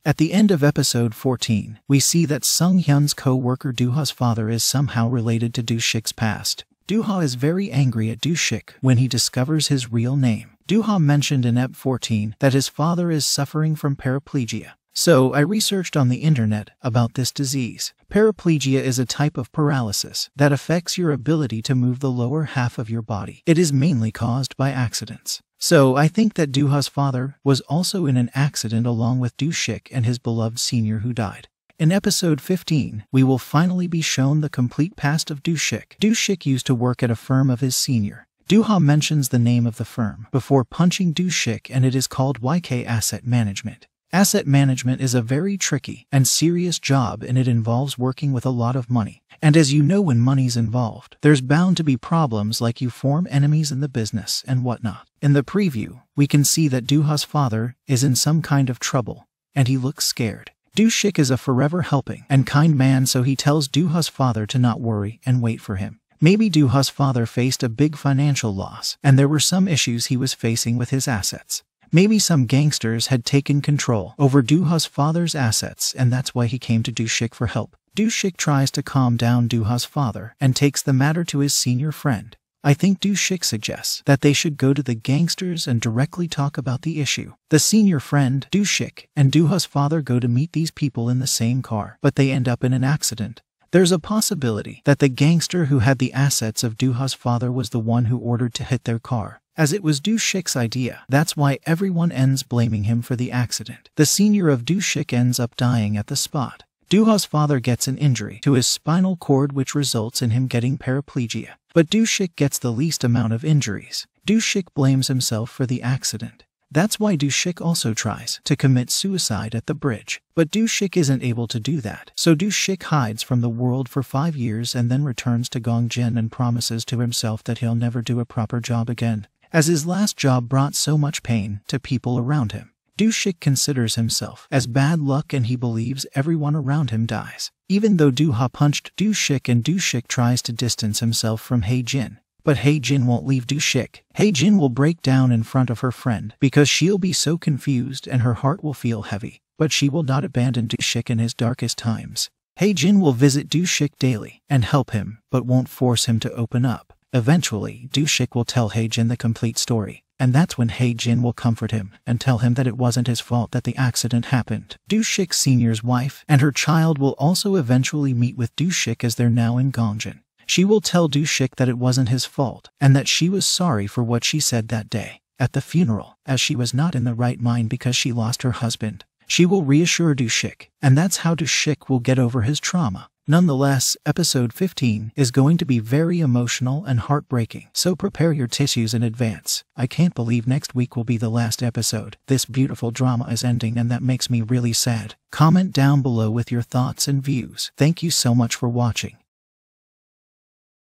At the end of episode 14, we see that Sung Hyun's co-worker Do-ha's father is somehow related to Du-sik's past. Do-ha is very angry at Du-sik when he discovers his real name. Do-ha mentioned in Ep 14 that his father is suffering from paraplegia. So I researched on the internet about this disease. Paraplegia is a type of paralysis that affects your ability to move the lower half of your body. It is mainly caused by accidents. So I think that Do-ha's father was also in an accident along with Du-sik and his beloved senior who died. In episode 15, we will finally be shown the complete past of Du-sik. Du-sik used to work at a firm of his senior. Do-ha mentions the name of the firm before punching Du-sik, and it is called YK Asset Management. Asset management is a very tricky and serious job, and it involves working with a lot of money. And as you know, when money's involved, there's bound to be problems, like you form enemies in the business and whatnot. In the preview, we can see that Do-ha's father is in some kind of trouble, and he looks scared. Du-sik is a forever helping and kind man, so he tells Do-ha's father to not worry and wait for him. Maybe Do-ha's father faced a big financial loss, and there were some issues he was facing with his assets. Maybe some gangsters had taken control over Do-ha's father's assets, and that's why he came to Du-sik for help. Du-sik tries to calm down Do-ha's father and takes the matter to his senior friend. I think Du-sik suggests that they should go to the gangsters and directly talk about the issue. The senior friend, Du-sik, and Do-ha's father go to meet these people in the same car, but they end up in an accident. There's a possibility that the gangster who had the assets of Do-ha's father was the one who ordered to hit their car, as it was Du-sik's idea. That's why everyone ends blaming him for the accident. The senior of Du-sik ends up dying at the spot. Do-ha's father gets an injury to his spinal cord, which results in him getting paraplegia. But Du-sik gets the least amount of injuries. Du-sik blames himself for the accident. That's why Du-sik also tries to commit suicide at the bridge. But Du-sik isn't able to do that. So Du-sik hides from the world for 5 years and then returns to Gongjin and promises to himself that he'll never do a proper job again, as his last job brought so much pain to people around him. Du-sik considers himself as bad luck, and he believes everyone around him dies. Even though Do-ha punched Du-sik, and Du-sik tries to distance himself from Hye-jin. But Hye-jin won't leave Du-sik. Hye-jin will break down in front of her friend because she'll be so confused and her heart will feel heavy. But she will not abandon Du-sik in his darkest times. Hye-jin will visit Du-sik daily and help him, but won't force him to open up. Eventually, Du-sik will tell Hye-jin the complete story, and that's when Hye-jin will comfort him and tell him that it wasn't his fault that the accident happened. Du-sik Sr.'s wife and her child will also eventually meet with Du-sik, as they're now in Gongjin. She will tell Du-sik that it wasn't his fault, and that she was sorry for what she said that day at the funeral, as she was not in the right mind because she lost her husband. She will reassure Du-sik, and that's how Du-sik will get over his trauma. Nonetheless, episode 15 is going to be very emotional and heartbreaking, so prepare your tissues in advance. I can't believe next week will be the last episode. This beautiful drama is ending, and that makes me really sad. Comment down below with your thoughts and views. Thank you so much for watching.